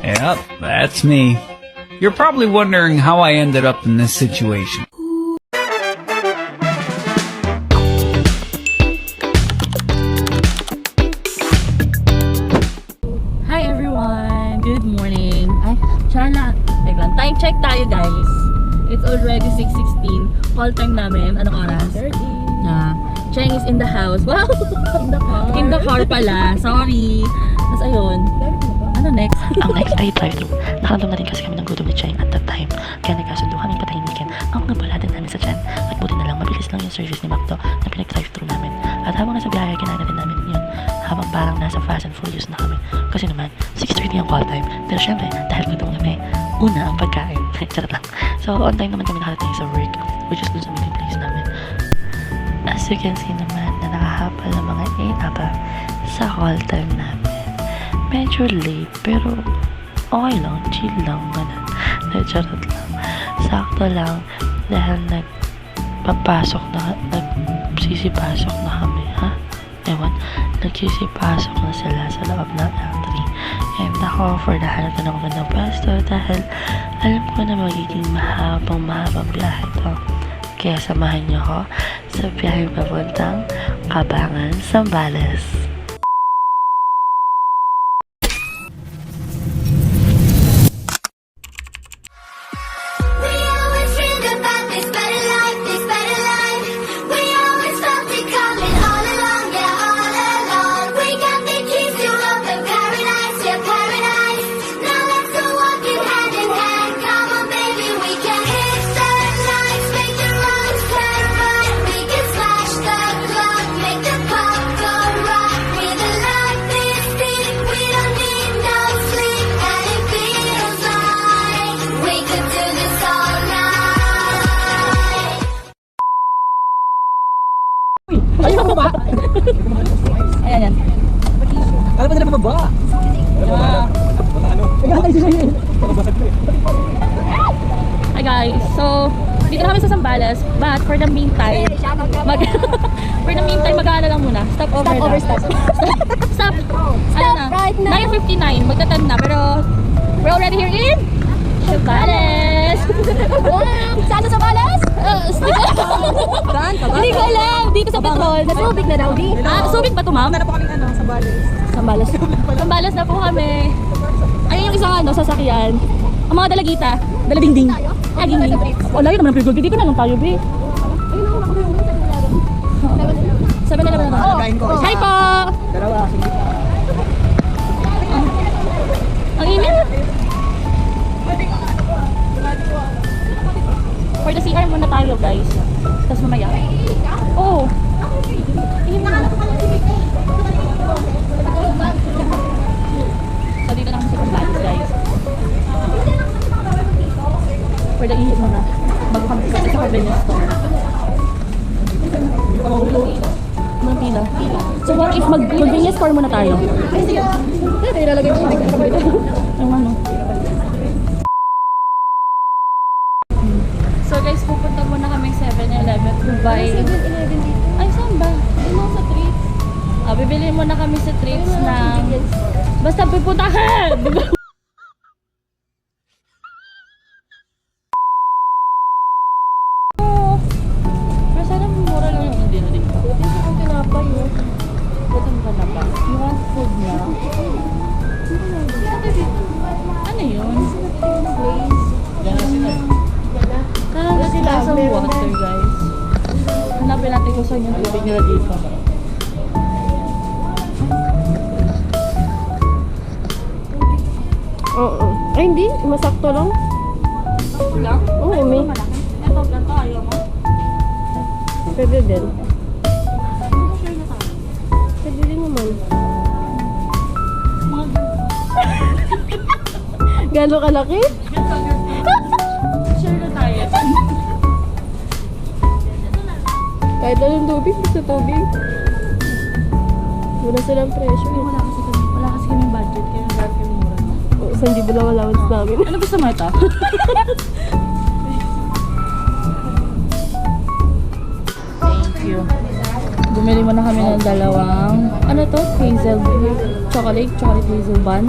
Yep, that's me. You're probably wondering how I ended up in this situation. Hi everyone! Good morning! Ay, Charla! Wait lang, time check tayo guys. It's already 6:16. Call time namin. Anong oras? 30. Cheng is in the house. Wow! In the car. In the car pala. Sorry. Tapos ayun. Ano next? Ang next ay drive-thru. Nakaramdam na rin kasi kami ng gutom ni Cheng at that time. Kaya nagkasundo kaming patahimikin ang mga baladan namin sa Chen. At buti na lang mabilis lang yung service ni Macdo na pinag-drive-thru namin. At habang nasa biyahe, kinain na rin namin yun. Habang parang nasa Fast and Furious na kami. Kasi naman, 6:30 ang call time. Pero syempre, dahil gutom kami, una ang pagkain. Charot lang. So, on time naman kami nakarating sa work, which is dun sa meeting place namin. As you can see naman na nakahapal ng mga 8 pa sa call time namin. Medyo late, pero okay lang, chill lang, ganun. Charot lang. Sakto lang, dahil nagsisipasok na kami, ha? Ewan, nagsisipasok na sila sa loob ng L3. And naka-offer na hanap na ng magandang pwesto dahil alam ko na magiging mahabang biyahe ito. Kaya samahan niyo ko sa biyahe papuntang Cabangan, Zambales. Ayun ako ba? Ayan yan. Alam mo na pababa. Hi guys, so dito na kami sa Zambales, but for the meantime mag-ano lang muna. Stop over na. Stop. Ano na? Right now. 9:59, magta-10 na, pero we're already here in Zambales. Wow! Saan sa Balas? Hindi ko alam. Dito sa Bicol. Nasubig na daw di. Subic ba ito, ma'am? Ano po kami sa Balis? Zambales. Zambales na po kami. Ayun yung isang sasakyan. Ang mga dalagita. Dalabingding. Dingding. Wala yun naman ang pigod. Dito na lang tayo, be. 7-Eleven na ba? Kain ko. Hi po! Dalawa. Ang init. For the CR muna tayo, guys. Tapos mamaya. Oh! So, dito na kami sa Zambales, guys. For the ihip muna. Bago kami sa convenience store. Mga pila. So, what if mag-convenience store muna tayo? Ito ilalagay ko. Ang ano? So guys, pupunta muna kami 7-Eleven to buy... 7-Eleven dito. Ay, saan ba? Ano sa treats? Bibili muna kami sa treats na... Basta pupunta ka! Oh, pero sana mura lang yung hindi na dito. Ito ang tinapay mo. Saan ka na ba? You want food na? Ano yun? Sa water, guys. Hanapin natin kung saan yung tubig nila dito. Oo. Ay, hindi. Masakto lang. Sakto lang? Oo, may. Ito, ganito. Ayaw mo? Pwede din. Pwede din naman. Mga Gano'ng kalaki? share na tayo. Kahit anong tubig, gusto tubig. Wala silang presyo. Wala kasi kami budget. Kaya nag yung mura. O, 1,000 lang allowance namin. Ano gusto mo ito? Thank you. Bumili muna kami ng dalawang, ano to? Hazel chocolate hazel bun.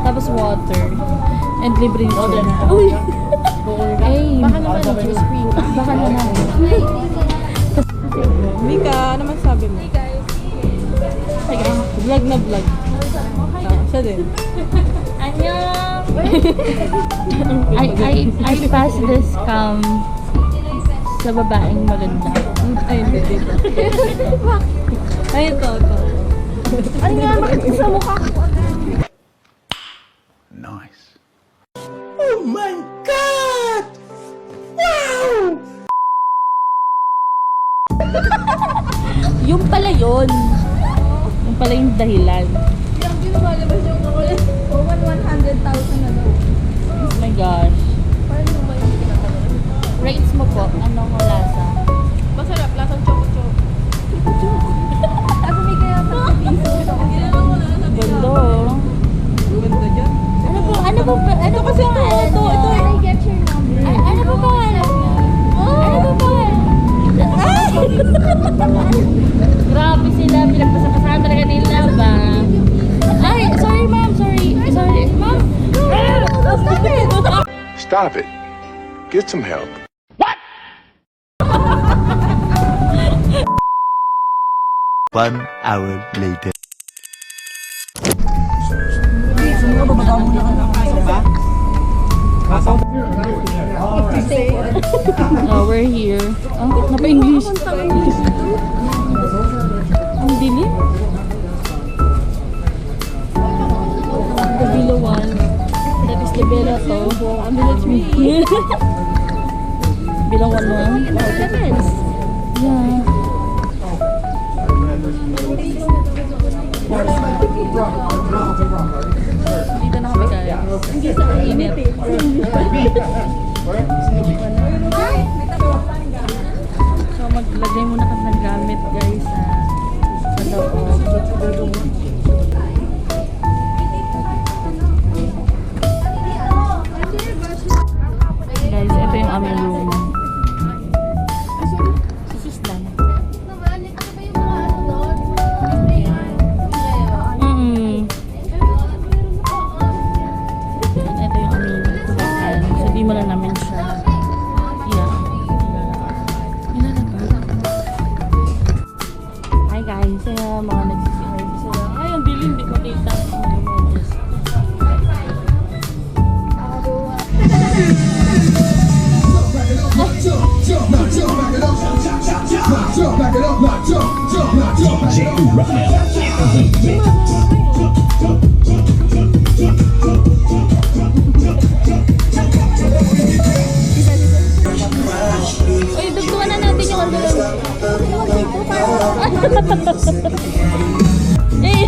Tapos water. And libre nito. Uy! Ay! Baka naman juice cream. Baka naman. Mika, ano man sabi mo? Teka, vlog na vlog. Siya din. Annyeong! I passed this scam sa babaeng maganda. Ay, hindi dito. Ay, ito. Ano nga, bakit sa mukha ko? Nice. Yung pala yun. Yung pala yung dahilan. Yung lumalabas yung kukulit. 100,000 na daw. Oh my gosh. Paano mo ba yung pinatagal? Rates mo po, anong lasa? Masarap, lasang choco-choco. Ako may kaya pa piso. Ginagawa mo na sa Ganda oh. Ganda dyan. Ano po kasi ito. I get your number. Ano po pangalan niya? Ano po pangalan? Grabe sila, pinagpasapasahan talaga nila ba? Ay, sorry ma'am, sorry ma'am. Stop it! Stop it. Get some help. One hour later. Oh, we're here. Napa-English. Ang dilim. The below one. That is the bella to. Ang bilis mo. Bilang one. Yeah. Dito na kami kaya. Hindi sa init. So maglagay muna kami ng gamit guys sa loob. Guys, ito yung aming room. This is done. Ito yung aming tubakan. So di mo lang namin siya Hi guys, mga nagsisihard sila. Ay, ang dilim, hindi ko kita. Uy, dugtungan na natin yung ano. Eh!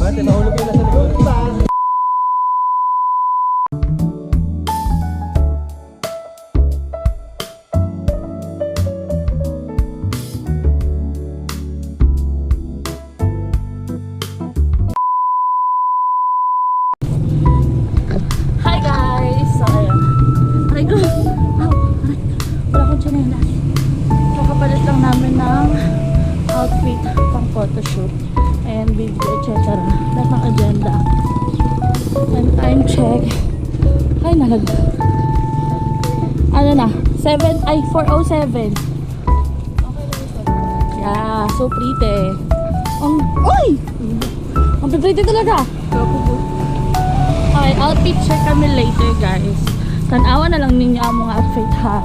Bakit nahulog yung nasa likod? Hi guys! So, ayun. Aray ko! Wala akong tsinelas. Kakapalit lang namin ng outfit pang photoshoot and video, etc. Lahat ng agenda. And time check. Ay, nalag. Ano na? 4:07. Yeah, so pretty. Uy! Ang pretty talaga. Okay, outfit check kami later guys. Tanawa na lang ninyo ang mga outfit ha.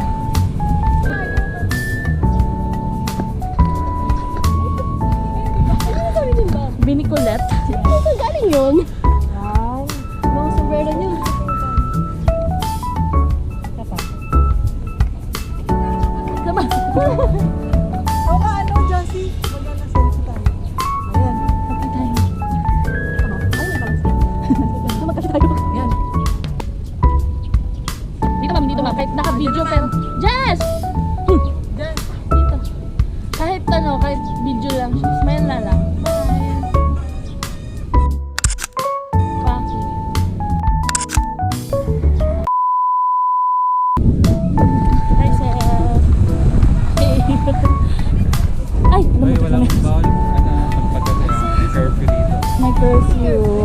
Binikulet. Saan galing yun? Mga sombrero niyo. Tama. Ako ka, ano, Josie? Magana-sense tayo. Ayan. Kapit tayo. Ano may balance? Magkasi tayo. Yan. Dito ma'am. Kahit naka-video pero... Jess! Dito. Kahit ano, kahit video lang.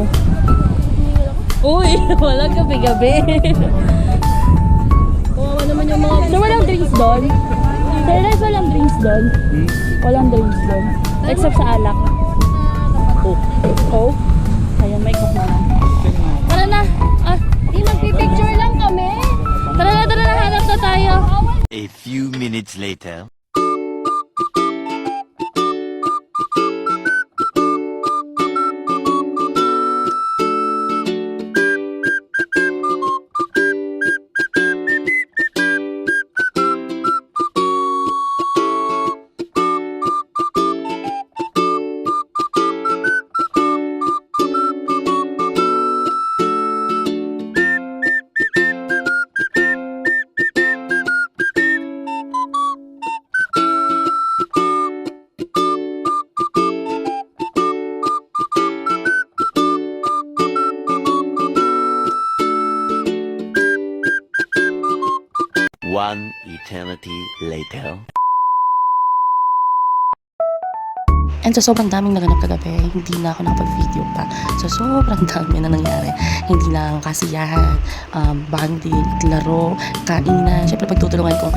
tayo. Uy, walang gabi-gabi. Kawawa naman yung mga... So, walang drinks doon? Sir, guys, walang drinks doon? Walang drinks doon. Except sa alak. Coke? Ayan, may coke na lang. Tara na! Ah, magpipicture lang kami! Tara na, hanap na tayo! A few minutes later. One eternity later. And sa sobrang daming naganap kagabi, hindi na ako nakapag-video pa. So sobrang dami na nangyari. Hindi lang kasiyahan, bonding, at laro, kainan. Siyempre pagtutulungan kung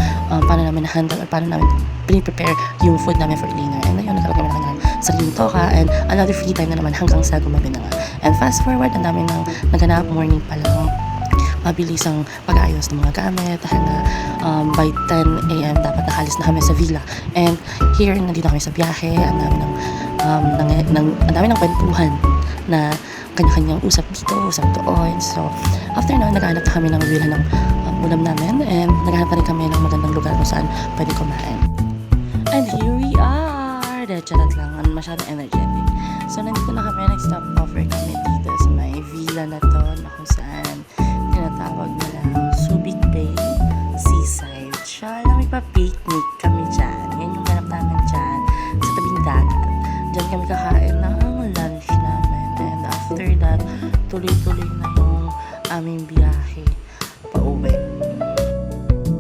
paano namin na-handle at paano namin prepare yung food namin for dinner. And ayun, nagkaroon kami ng sariling toka and another free time na naman hanggang sa gumabi na nga. And fast forward, ang dami nang naganap, morning pa lang. Mabilis ang pag-ayos ng mga gamit na by 10 a.m. dapat nakalis na kami sa villa. And here, nandito kami sa biyahe. Ang dami ng kwentuhan na kanya-kanyang usap dito, usap doon. So, after na, naghahanap na kami ng villa ng ulam namin and naghahanap na rin kami ng magandang lugar kung saan pwede kumain. And here we are! Charot lang, masyadong energetic. So, nandito na kami, nag-stop over kami dito sa may villa na to na kung saan tinatawag nila Subic Bay Seaside. Siya lang, may pa-picnic kami dyan. Yan yung ganap namin dyan sa tabing dagat. Dyan kami kakain ng lunch namin. And after that, tuloy-tuloy na yung aming biyahe pauwi.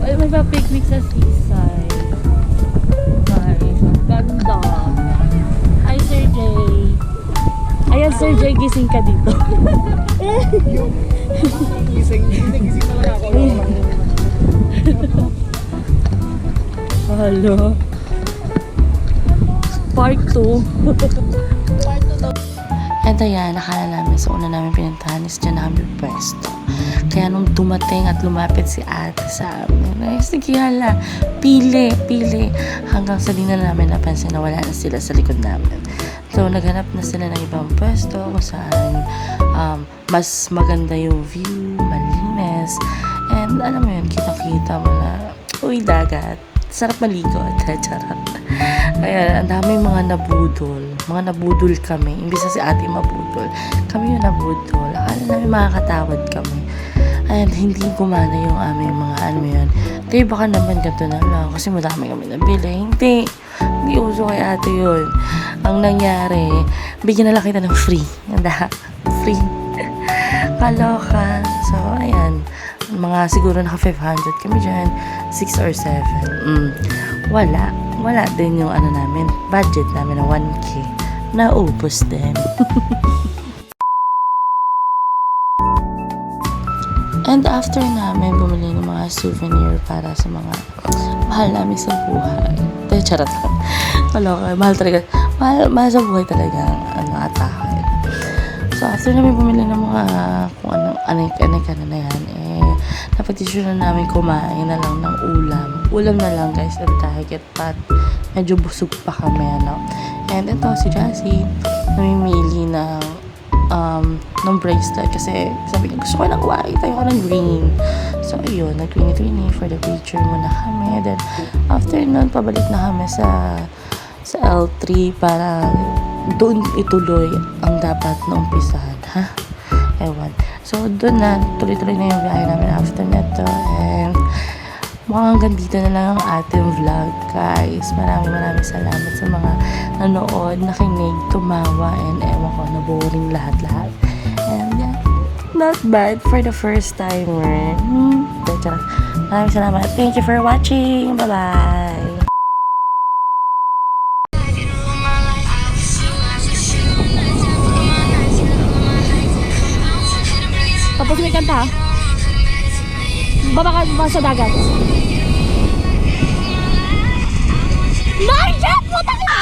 Ay, may pa-picnic sa seaside. Guys, ang ganda. Hi, Sir Jay. Ayan, Sir Jay, gising ka dito. Gising talaga ako. Hello. Part 2. And ayan, nakala namin sa una namin pinuntahan is dyan na kami pwesto. Kaya nung dumating at lumapit si ate sa amin, ay sige hala, pili. Hanggang sa di na namin napansin na wala na sila sa likod namin. So, naghanap na sila ng ibang pwesto kung saan mas maganda yung view, malinis. And alam mo yun, kita-kita mo na, uy, dagat. Sarap maligo. Charot. Kaya, ang daming mga nabudol. Mga nabudol kami. Imbis na si ate mabudol. Kami yung nabudol. Akala namin makakatawad kami. And hindi gumana yung aming mga ano yun. Kaya baka naman ganito na lang. Kasi madami kami nabili. Hindi uso kay ate yun. Ang nangyari, bigyan na lang kita ng free. Free. Kaloka. So, ayan. Mga siguro naka 500 kami dyan. 6 or 7. Wala din yung ano namin. Budget namin na 1K. Naubos din. And after namin bumili ng mga souvenir para sa mga mahal namin sa buhay. Charot lang. Kaloka. Mahal talaga. Mahal sa buhay talaga ang atake. So, after namin bumili ng mga kung anong anik-anik na yan, napag-desisyon na namin kumain na lang ng ulam. Ulam na lang, guys, at target pat. Medyo busog pa kami, ano. And ito, si Jassy, namimili ng bracelet kasi sabi niya, gusto ko ng white, ayoko ng green. So, ayun, nag-greeny for the picture muna kami. Then, after nun, pabalik na kami sa L3 para doon ituloy ang dapat na umpisahan, ha? Ewan. So, doon na, tuloy-tuloy na yung biyahe namin after neto. And, mukhang hanggang dito na lang ang ating vlog, guys. Maraming salamat sa mga nanood, nakinig, tumawa, and ewan ko, na-boring lahat. And, yeah, not bad for the first timer. Maraming salamat. Thank you for watching. Bye-bye. Tapos may kanta. Baba ka ba sa dagat? Marshall! Puta ka!